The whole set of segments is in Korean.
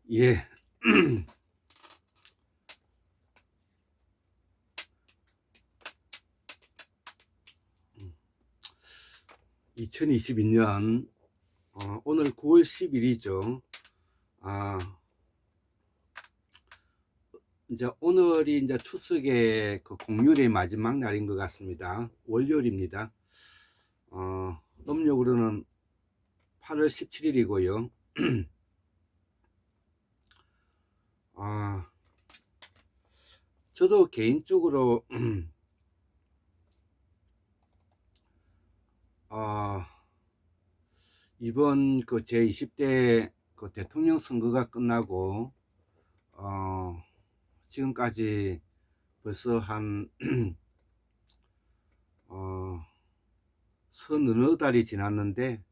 예. 2022년 오늘 9월 10일이죠. 아, 이제 오늘이 이제 추석의 그 공휴일의 마지막 날인 것 같습니다. 월요일입니다. 음력으로는 8월 17일이고요. 저도 개인적으로 이번 그 제 20대 그 대통령 선거가 끝나고 지금까지 벌써 한 서너 달이 지났는데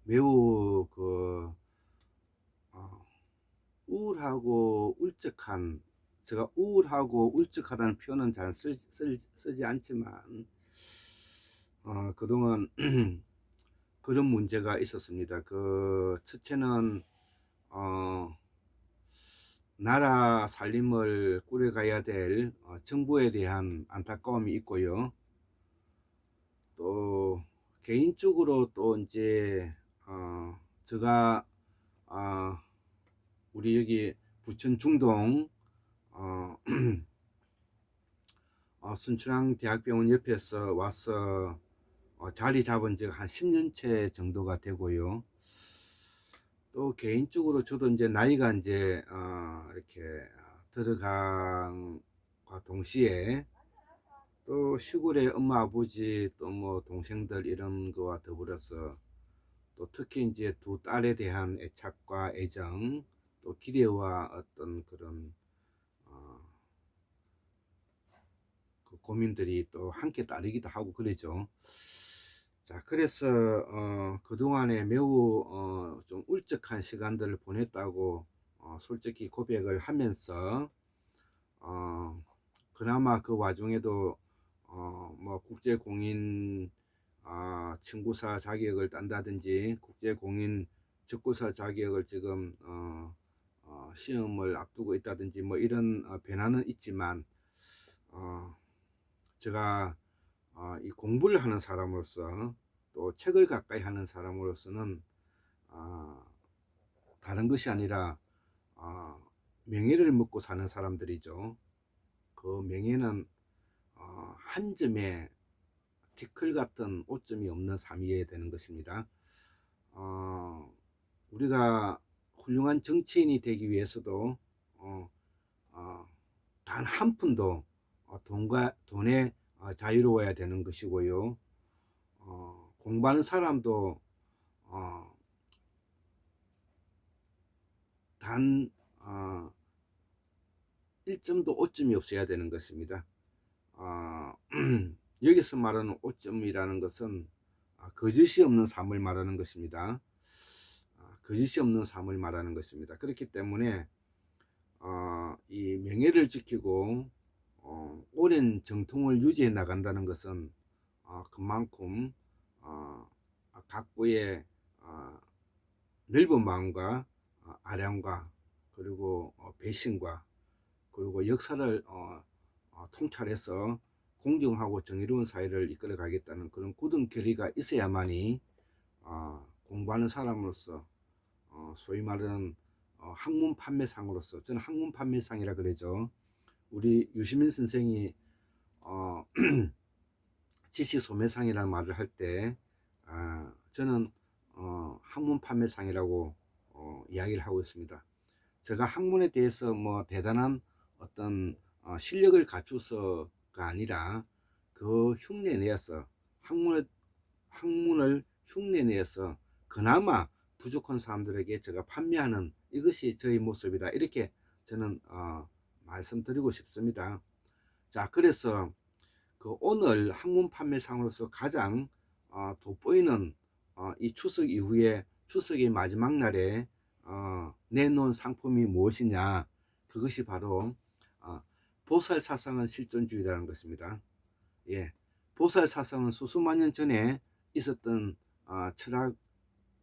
매우 그 우울하고 울적한, 제가 우울하고 울적하다는 표현은 잘 쓰지 않지만 그동안 그런 문제가 있었습니다. 그 첫째는 나라 살림을 꾸려가야 될 정부에 대한 안타까움이 있고요. 또 개인적으로 또 이제 제가 우리 여기 부천 중동 순천향 대학병원 옆에서 와서 자리 잡은 지가 한 10년째 정도가 되고요. 또 개인적으로 저도 이제 나이가 이제 이렇게 들어간과 동시에 또 시골에 엄마 아버지 또 뭐 동생들 이런 거와 더불어서 또 특히 이제 두 딸에 대한 애착과 애정, 또 기대와 어떤 그런 그 고민들이 또 함께 따르기도 하고 그러죠. 자, 그래서 그동안에 매우 좀 울적한 시간들을 보냈다고 솔직히 고백을 하면서 그나마 그 와중에도 뭐 국제공인 친구사 자격을 딴다든지 국제공인 적구사 자격을 지금 시험을 앞두고 있다든지 뭐 이런 변화는 있지만 제가 이 공부를 하는 사람으로서 또 책을 가까이 하는 사람으로서는 다른 것이 아니라 명예를 먹고 사는 사람들이죠. 그 명예는 한 점에 티끌 같은 오점이 없는 삶이어야 되는 것입니다. 우리가 훌륭한 정치인이 되기 위해서도 단 한 푼도 돈에 자유로워야 되는 것이고요. 공부하는 사람도 단 1점도 오점이 없어야 되는 것입니다. 여기서 말하는 오점이라는 것은 거짓이 없는 삶을 말하는 것입니다. 거짓이 없는 삶을 말하는 것입니다. 그렇기 때문에 이 명예를 지키고 오랜 정통을 유지해 나간다는 것은 그만큼 각부의 넓은 마음과 아량과 그리고 배신과 그리고 역사를 통찰해서 공정하고 정의로운 사회를 이끌어 가겠다는 그런 굳은 결의가 있어야만이 공부하는 사람으로서 소위 말하는 학문 판매상으로서, 저는 학문 판매상이라 그러죠. 우리 유시민 선생이 지식 소매상이라는 말을 할 때 저는 학문 판매상이라고 이야기를 하고 있습니다. 제가 학문에 대해서 뭐 대단한 어떤 실력을 갖춰서가 아니라 그 흉내내어서 학문을 흉내내어서 그나마 부족한 사람들에게 제가 판매하는, 이것이 저의 모습이다, 이렇게 저는 말씀드리고 싶습니다. 자, 그래서 그 오늘 학문 판매상으로서 가장 돋보이는 이 추석 이후에 추석의 마지막 날에 내놓은 상품이 무엇이냐, 그것이 바로 보살사상은 실존주의라는 것입니다. 예, 보살사상은 수수만 년 전에 있었던 철학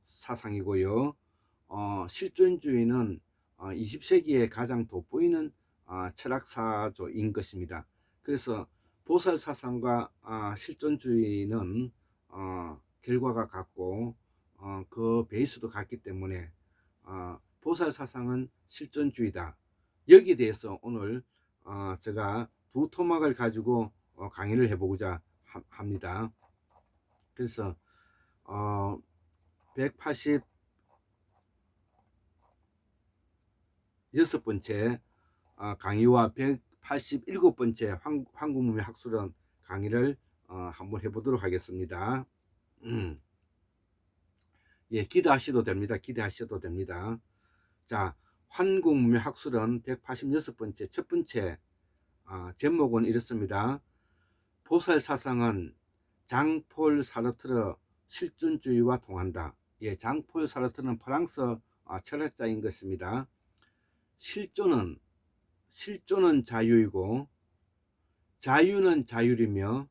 사상이고요. 실존주의는 20세기에 가장 돋보이는 철학사조인 것입니다. 그래서 보살 사상과 실존주의는 결과가 같고 그 베이스도 같기 때문에 보살 사상은 실존주의다. 여기에 대해서 오늘 제가 두 토막을 가지고 강의를 해보고자 합니다. 그래서 186번째 강의와 187번째 한국문명 학술원 강의를 한번 해보도록 하겠습니다. 예, 기대하셔도 됩니다. 자, 한국문명 학술원 186번째 첫 번째 제목은 이렇습니다. 보살 사상은 장폴 사르트르 실존주의와 통한다. 예, 장폴 사르트르는 프랑스 철학자인 것입니다. 실존은 자유이고 자유는 자율이며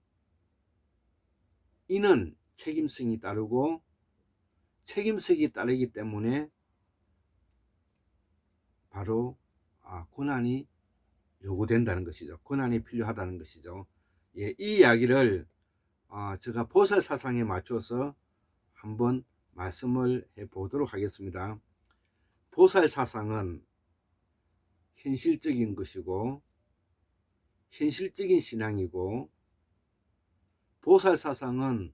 이는 책임성이 따르고 책임성이 따르기 때문에 바로 고난이 요구된다는 것이죠. 고난이 필요하다는 것이죠. 예, 이 이야기를 제가 보살 사상에 맞춰서 한번 말씀을 해 보도록 하겠습니다. 보살 사상은 현실적인 것이고 현실적인 신앙이고 보살 사상은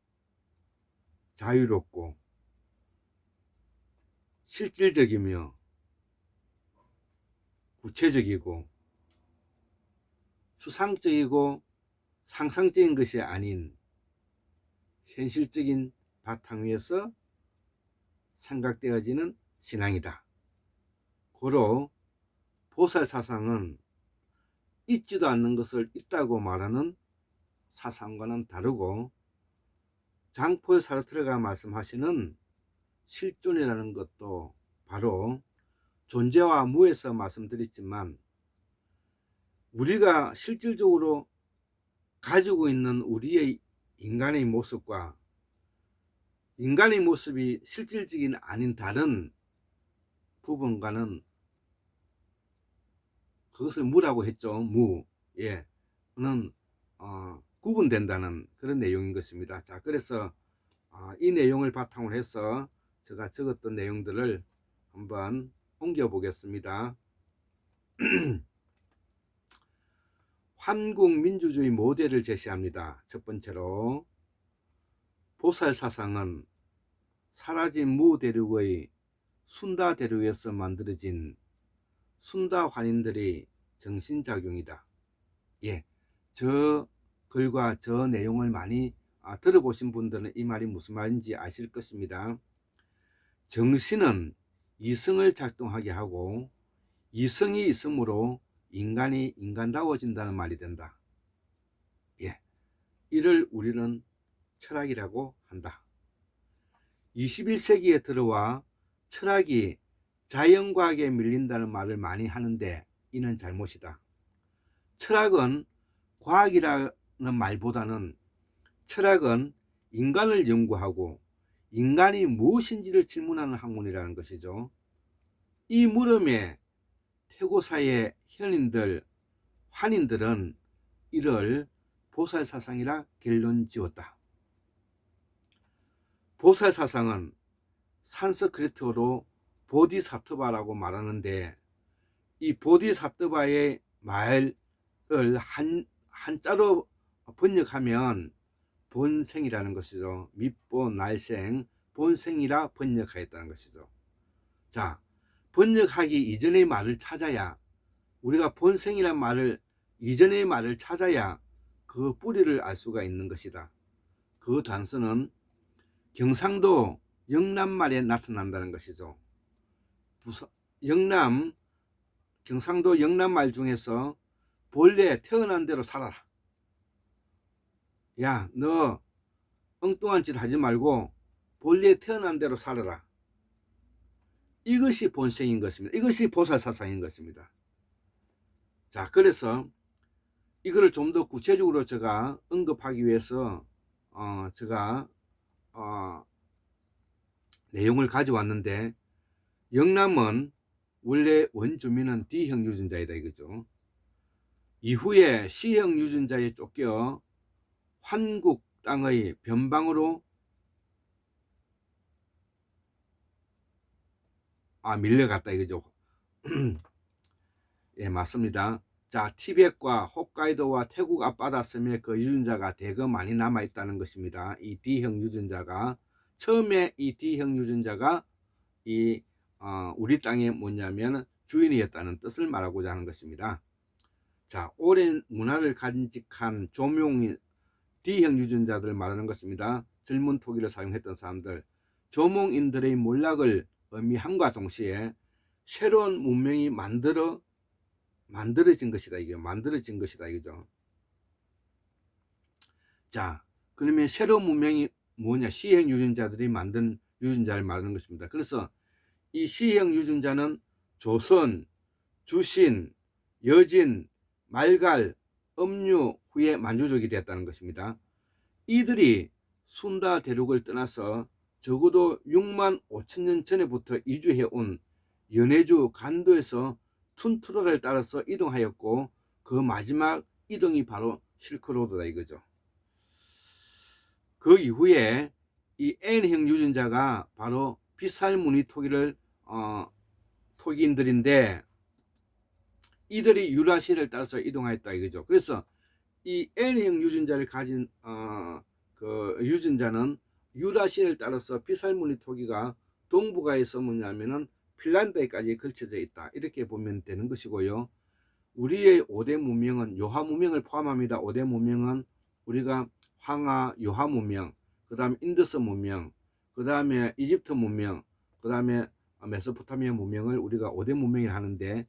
자유롭고 실질적이며 구체적이고 추상적이고 상상적인 것이 아닌 현실적인 바탕 위에서 생각되어지는 신앙이다. 고로 보살 사상은 있지도 않는 것을 있다고 말하는 사상과는 다르고 장폴 사르트르가 말씀하시는 실존이라는 것도 바로 존재와 무에서 말씀드렸지만 우리가 실질적으로 가지고 있는 우리의 인간의 모습과 인간의 모습이 실질적인 아닌 다른 부분과는 그것을 무라고 했죠. 무. 예. 는 구분된다는 그런 내용인 것입니다. 자, 그래서 이 내용을 바탕으로 해서 제가 적었던 내용들을 한번 옮겨 보겠습니다. 한국민주주의 모델을 제시합니다. 첫 번째로 보살 사상은 사라진 무 대륙의 순다 대륙에서 만들어진 순다 환인들의 정신작용이다. 예, 저 글과 저 내용을 많이 들어보신 분들은 이 말이 무슨 말인지 아실 것입니다. 정신은 이성을 작동하게 하고 이성이 있으므로 인간이 인간다워진다는 말이 된다. 예, 이를 우리는 철학이라고 한다. 21세기에 들어와 철학이 자연과학에 밀린다는 말을 많이 하는데 이는 잘못이다. 철학은 과학이라는 말보다는 철학은 인간을 연구하고 인간이 무엇인지를 질문하는 학문이라는 것이죠. 이 물음에 태고사의 현인들, 환인들은 이를 보살사상이라 결론지었다. 보살사상은 산스크리트어로 보디사트바라고 말하는데 이 보디사트바의 말을 한자로 번역하면 본생이라는 것이죠. 밑본 날생 본생이라 번역하였다는 것이죠. 자, 번역하기 이전의 말을 찾아야 우리가 본생이란 말을 이전의 말을 찾아야 그 뿌리를 알 수가 있는 것이다. 그 단서는 경상도 영남말에 나타난다는 것이죠. 경상도 영남말 중에서 본래 태어난 대로 살아라. 야, 너 엉뚱한 짓 하지 말고 본래 태어난 대로 살아라. 이것이 본생인 것입니다. 이것이 보살사상인 것입니다. 자, 그래서 이거를 좀 더 구체적으로 제가 언급하기 위해서 제가 내용을 가져왔는데, 영남은 원래 원주민은 D형 유전자이다 이거죠. 이후에 C형 유전자에 쫓겨 환국 땅의 변방으로 밀려갔다 이거죠. 예, 맞습니다. 자, 티벳과 홋카이도와 태국 앞바다 섬에 그 유전자가 대거 많이 남아 있다는 것입니다. 이 D형 유전자가 처음에 이 D형 유전자가 우리 땅에 뭐냐면 주인이었다는 뜻을 말하고자 하는 것입니다. 자, 오랜 문화를 간직한 조명 D형 유전자들을 말하는 것입니다. 젊은 토기를 사용했던 사람들, 조몽인들의 몰락을 의미함과 동시에 새로운 문명이 만들어진 것이다. 이게 만들어진 것이다 이거죠. 자, 그러면 새로운 문명이 뭐냐? C형 유전자들이 만든 유전자를 말하는 것입니다. 그래서 이 C형 유전자는 조선, 주신, 여진, 말갈, 음류 후에 만주족이 되었다는 것입니다. 이들이 순다 대륙을 떠나서 적어도 6만 5천 년 전에부터 이주해 온 연해주 간도에서 툰트로를 따라서 이동하였고, 그 마지막 이동이 바로 실크로드다 이거죠. 그 이후에 이 N형 유전자가 바로 비살무늬 토기인들인데, 이들이 유라시아를 따라서 이동하였다 이거죠. 그래서 이 N형 유전자를 가진 그 유전자는 유라시아를 따라서 비살무늬 토기가 동북아에서 뭐냐면은 핀란드에까지 걸쳐져 있다, 이렇게 보면 되는 것이고요. 우리의 5대 문명은 요하 문명을 포함합니다. 5대 문명은 우리가 황하 요하 문명, 그 다음에 인더스 문명, 그 다음에 이집트 문명, 그 다음에 메소포타미아 문명을 우리가 5대 문명이라 하는데,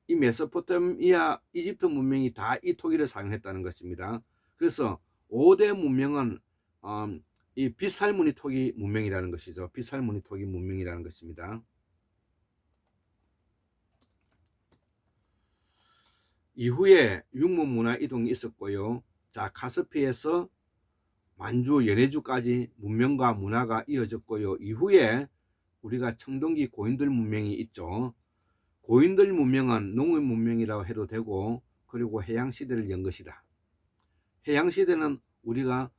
이 메소포타미아 이집트 문명이 다 이 토기를 사용했다는 것입니다. 그래서 5대 문명은 이 비살무늬 토기 문명이라는 것이죠. 비살무늬 토기 문명이라는 것입니다. 이후에 육문 문화 이동이 있었고요. 자, 카스피에서 만주, 연해주까지 문명과 문화가 이어졌고요. 이후에 우리가 청동기 고인들 문명이 있죠. 고인들 문명은 농업 문명이라고 해도 되고, 그리고 해양시대를 연 것이다. 해양시대는 우리가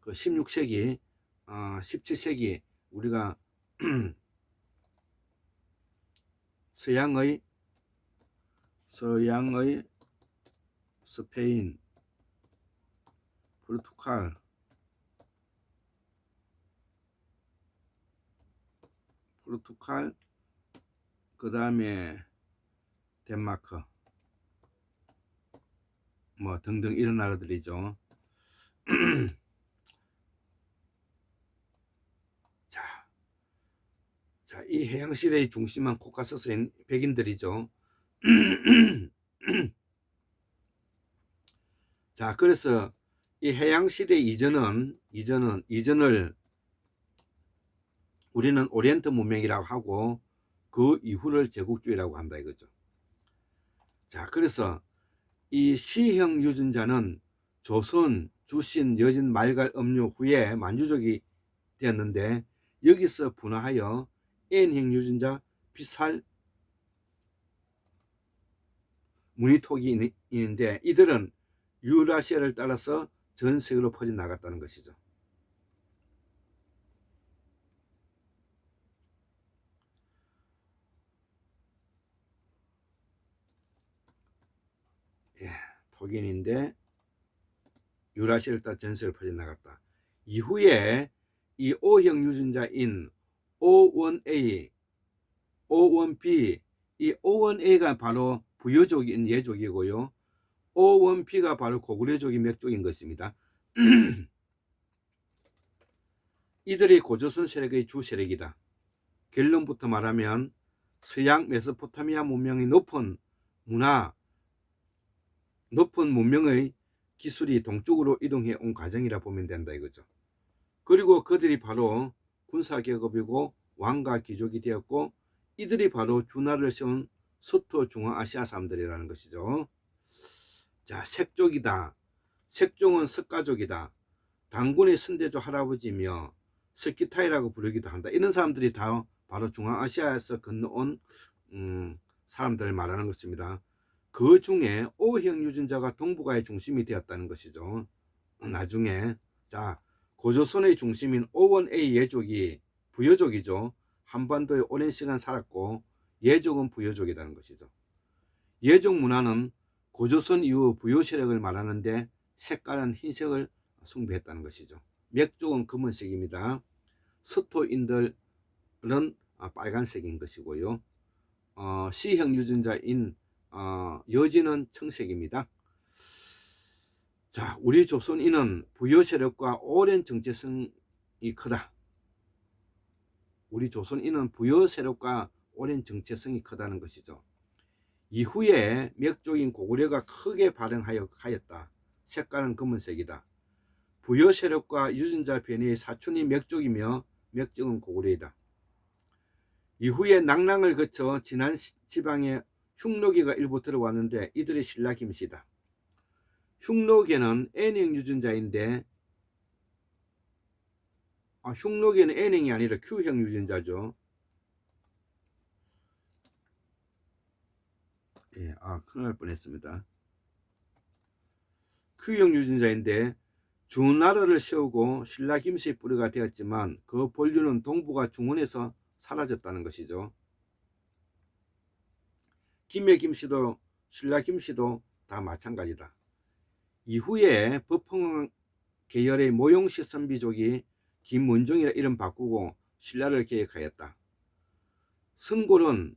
그 16세기, 17세기 우리가 서양의 스페인, 포르투갈, 그 다음에 덴마크 뭐 등등 이런 나라들이죠. 자, 이 해양시대의 중심은 코카서스인 백인들이죠. 자, 그래서 이 해양시대 이전을 우리는 오리엔트 문명이라고 하고, 그 이후를 제국주의라고 한다 이거죠. 자, 그래서 이 C형 유전자는 조선, 주신, 여진, 말갈, 음류 후에 만주족이 되었는데, 여기서 분화하여 N형 유전자 비살 무늬토기 있는데, 이들은 유라시아를 따라서 전 세계로 퍼져나갔다는 것이죠. 예, 토기인인데 유라시아를 따라 전 세계로 퍼져나갔다. 이후에 이 O형 유전자인 O1A, O1B, 이 O1A가 바로 부여족인 예족이고요. O1B가 바로 고구려족이 맥족인 것입니다. 이들이 고조선 세력의 주 세력이다. 결론부터 말하면 서양 메소포타미아 문명의 높은 문명의 기술이 동쪽으로 이동해 온 과정이라 보면 된다 이거죠. 그리고 그들이 바로 군사계급이고 왕과 귀족이 되었고, 이들이 바로 준하를 세운 서토 중앙아시아 사람들이라는 것이죠. 자, 색족이다. 색종은 석가족이다. 당군의 선대조 할아버지며 스키타이라고 부르기도 한다. 이런 사람들이 다 바로 중앙아시아에서 건너온 사람들을 말하는 것입니다. 그 중에 O형 유전자가 동북아의 중심이 되었다는 것이죠. 나중에 자 고조선의 중심인 O1A 예족이 부여족이죠. 한반도에 오랜 시간 살았고 예족은 부여족이라는 것이죠. 예족 문화는 고조선 이후 부여 세력을 말하는데 색깔은 흰색을 숭배했다는 것이죠. 맥족은 검은색입니다. 서토인들은 빨간색인 것이고요. C형 유전자인 여진은 청색입니다. 자, 우리 조선인은 부여 세력과 오랜 정체성이 크다. 우리 조선인은 부여 세력과 오랜 정체성이 크다는 것이죠. 이후에 맥족인 고구려가 크게 발행하였다. 색깔은 검은색이다. 부여 세력과 유전자 변이의 사촌이 맥족이며 맥족은 고구려이다. 이후에 낙랑을 거쳐 진안 지방에 흉노계가 일부 들어왔는데 이들이 신라 김씨다. 흉노계는 N형 유전자인데 흉노계는 N형이 아니라 Q형 유전자죠. 예, 큰일 날 뻔했습니다. Q형 유전자인데 주나라를 세우고 신라 김씨의 뿌리가 되었지만 그 본류는 동북아 중원에서 사라졌다는 것이죠. 김해 김씨도 신라 김씨도 다 마찬가지다. 이후에 법흥 계열의 모용씨 선비족이 김문종이라 이름 바꾸고 신라를 계획하였다. 승골은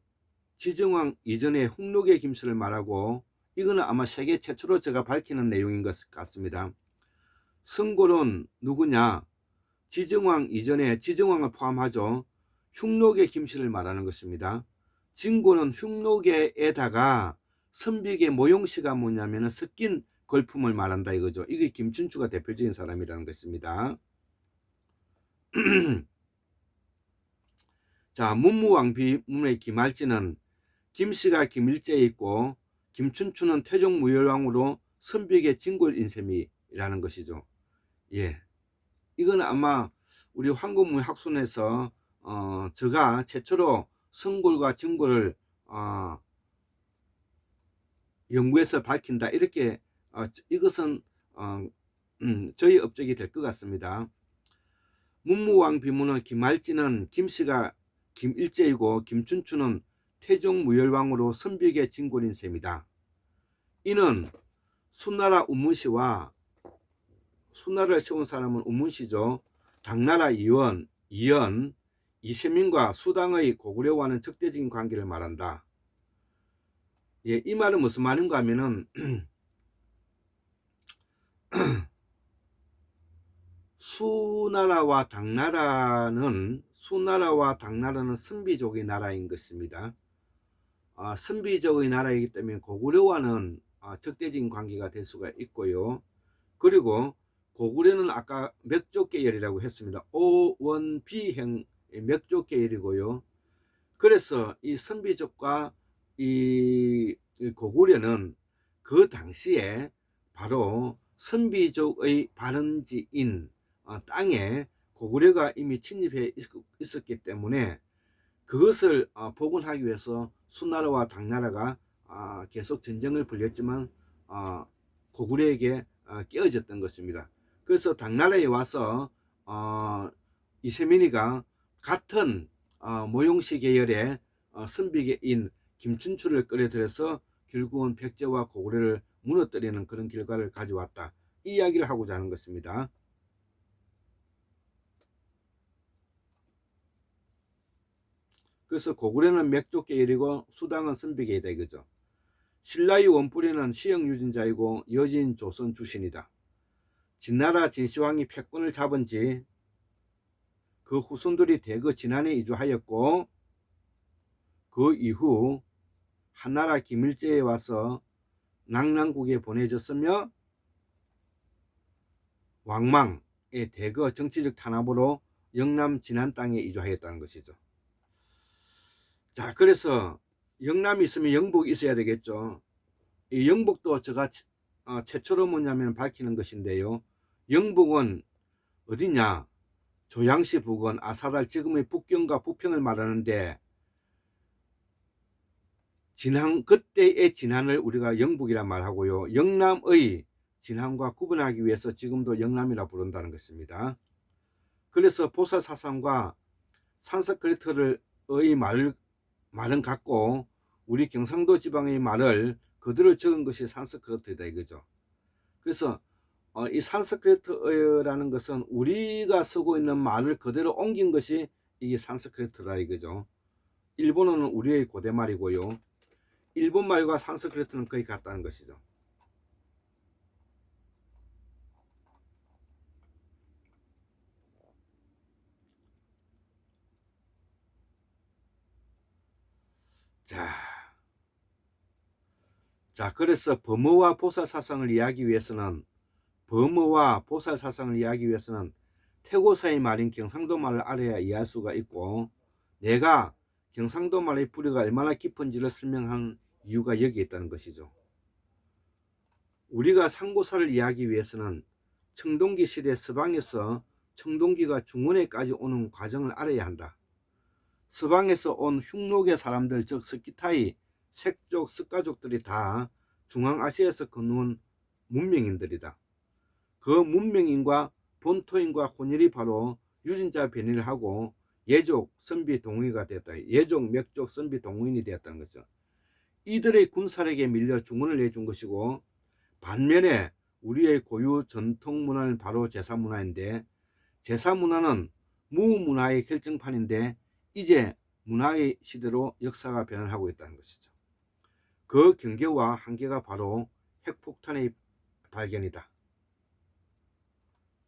지정왕 이전에 흉노계 김씨를 말하고 이거는 아마 세계 최초로 제가 밝히는 내용인 것 같습니다. 승골은 누구냐? 지정왕 이전에 지정왕을 포함하죠. 흉노계 김씨를 말하는 것입니다. 진골은 흉노계에다가 선비계 모용씨가 뭐냐면 섞인 걸품을 말한다 이거죠. 이게 김춘추가 대표적인 사람이라는 것입니다. 자, 문무왕비문의 김할지는 김씨가 김일제에 있고 김춘추는 태종무열왕으로 선비계 진골 인셈이라는 것이죠. 예, 이거는 아마 우리 황금무학순에서 제가 최초로 선골과 진골을 연구해서 밝힌다 이렇게 이것은 저희 업적이 될 것 같습니다. 문무왕 비문은 김할지는 김씨가 김일제이고 김춘추는 태종무열왕으로 선비계 진골인 셈이다. 이는 수나라 우문씨와 수나라를 세운 사람은 우문씨죠. 당나라 이연, 이세민과 수당의 고구려와는 적대적인 관계를 말한다. 예, 이 말은 무슨 말인가 하면은 수나라와 당나라는 선비족의 나라인 것입니다. 선비족의 나라이기 때문에 고구려와는 적대적인 관계가 될 수가 있고요. 그리고 고구려는 아까 맥족 계열이라고 했습니다. O1B형 맥족 계열이고요. 그래서 이 선비족과 이 고구려는 그 당시에 바로 선비족의 발원지인 땅에 고구려가 이미 침입해 있었기 때문에 그것을 복원하기 위해서 수나라와 당나라가 계속 전쟁을 벌였지만 고구려에게 깨어졌던 것입니다. 그래서 당나라에 와서 이세민이가 같은 모용씨 계열의 선비계인 김춘추를 끌어들여서 결국은 백제와 고구려를 무너뜨리는 그런 결과를 가져왔다. 이 이야기를 하고자 하는 것입니다. 그래서 고구려는 맥족 계열이고 수당은 선비계이다 이거죠. 신라의 원뿌리는 C형 유전자이고 여진 조선 출신이다. 진나라 진시황이 패권을 잡은 지 그 후손들이 대거 진안에 이주하였고 그 이후 한나라 김일제에 와서 낙랑국에 보내졌으며 왕망의 대거 정치적 탄압으로 영남 진안 땅에 이주하였다는 것이죠. 자, 그래서 영남이 있으면 영북이 있어야 되겠죠. 이 영북도 제가 최초로 뭐냐면 밝히는 것인데요. 영북은 어디냐? 조양시 부근 아사달 지금의 북경과 부평을 말하는데 그때의 진안을 우리가 영북이라 말하고요. 영남의 진안과 구분하기 위해서 지금도 영남이라 부른다는 것입니다. 그래서 보살사상과 산스크리트의 말은 같고 우리 경상도 지방의 말을 그대로 적은 것이 산스크리트이다 이거죠. 그래서 이 산스크리트라는 것은 우리가 쓰고 있는 말을 그대로 옮긴 것이 이게 산스크리트라 이거죠. 일본어는 우리의 고대말이고요. 일본 말과 산스크리트는 거의 같다는 것이죠. 자, 그래서 범어와 보살사상을 이해하기 위해서는 태고사의 말인 경상도 말을 알아야 이해할 수가 있고, 내가 경상도 말의 뿌리가 얼마나 깊은지를 설명한 이유가 여기에 있다는 것이죠. 우리가 상고사를 이해하기 위해서는 청동기 시대 서방에서 청동기가 중원에까지 오는 과정을 알아야 한다. 서방에서 온 흉노계 사람들, 즉 스키타이, 색족, 스가족들이 다 중앙아시아에서 건너온 문명인들이다. 그 문명인과 본토인과 혼혈이 바로 유전자 변이를 하고 예족, 선비, 동의가 됐다. 예족, 맥족, 선비, 동의인이 되었다는 것이죠. 이들의 군사력에 밀려 중원을 내준 것이고, 반면에 우리의 고유 전통 문화는 바로 제사문화인데, 제사문화는 무문화의 결정판인데 이제 문화의 시대로 역사가 변화하고 있다는 것이죠. 그 경계와 한계가 바로 핵폭탄의 발견이다.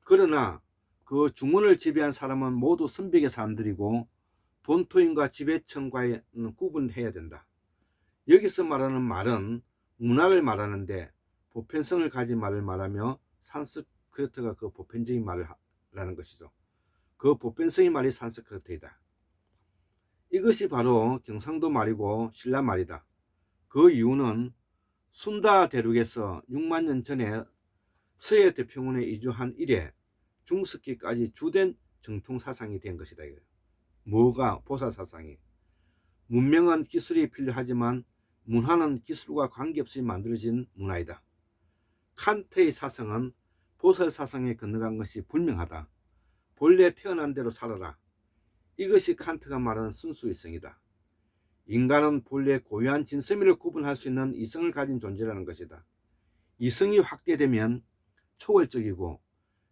그러나 그 중원을 지배한 사람은 모두 선비계 사람들이고 본토인과 지배층과는 구분해야 된다. 여기서 말하는 말은 문화를 말하는데 보편성을 가진 말을 말하며 산스크리트가 그 보편적인 말을 라는 것이죠. 그 보편성의 말이 산스크리트이다. 이것이 바로 경상도 말이고 신라 말이다. 그 이유는 순다 대륙에서 6만 년 전에 서해 태평원에 이주한 이래 중석기까지 주된 정통사상이 된 것이다. 뭐가? 보살사상이. 문명은 기술이 필요하지만 문화는 기술과 관계없이 만들어진 문화이다. 칸트의 사상은 보살사상에 건너간 것이 분명하다. 본래 태어난 대로 살아라. 이것이 칸트가 말하는 순수이성이다. 인간은 본래 고유한 진서미를 구분할 수 있는 이성을 가진 존재라는 것이다. 이성이 확대되면 초월적이고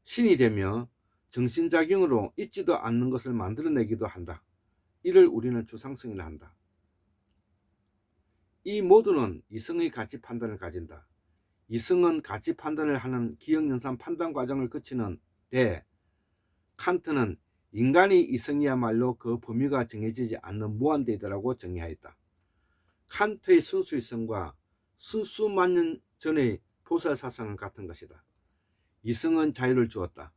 신이 되며 정신작용으로 있지도 않는 것을 만들어내기도 한다. 이를 우리는 추상성이라 한다. 이 모두는 이성의 가치 판단을 가진다. 이성은 가치 판단을 하는 기억연산 판단 과정을 거치는데 칸트는 인간의 이성이야말로 그 범위가 정해지지 않는 무한대이다라고 정의하였다. 칸트의 순수이성과 수수만 년 전의 보살사상은 같은 것이다. 이성은 자유를 주었다.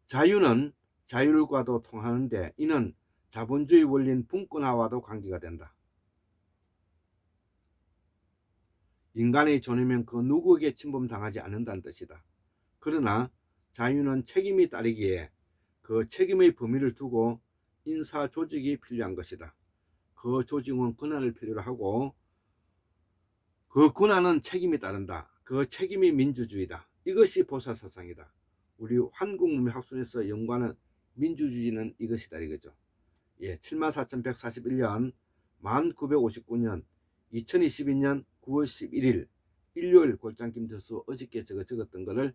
자유는 자율과도 통하는데 이는 자본주의 원리인 분권화와도 관계가 된다. 인간의 존엄은 그 누구에게 침범당하지 않는다는 뜻이다. 그러나 자유는 책임이 따르기에 그 책임의 범위를 두고 인사 조직이 필요한 것이다. 그 조직은 권한을 필요로 하고 그 권한은 책임이 따른다. 그 책임이 민주주의다. 이것이 보살사상이다. 우리 한국문명학순에서 연구하는 민주주의는 이것이다 이거죠. 74,141년 1959년 2022년 9월 11일 일요일 골장 김태수 어저께 적었던 거를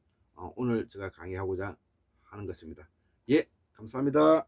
오늘 제가 강의하고자 하는 것입니다. 감사합니다.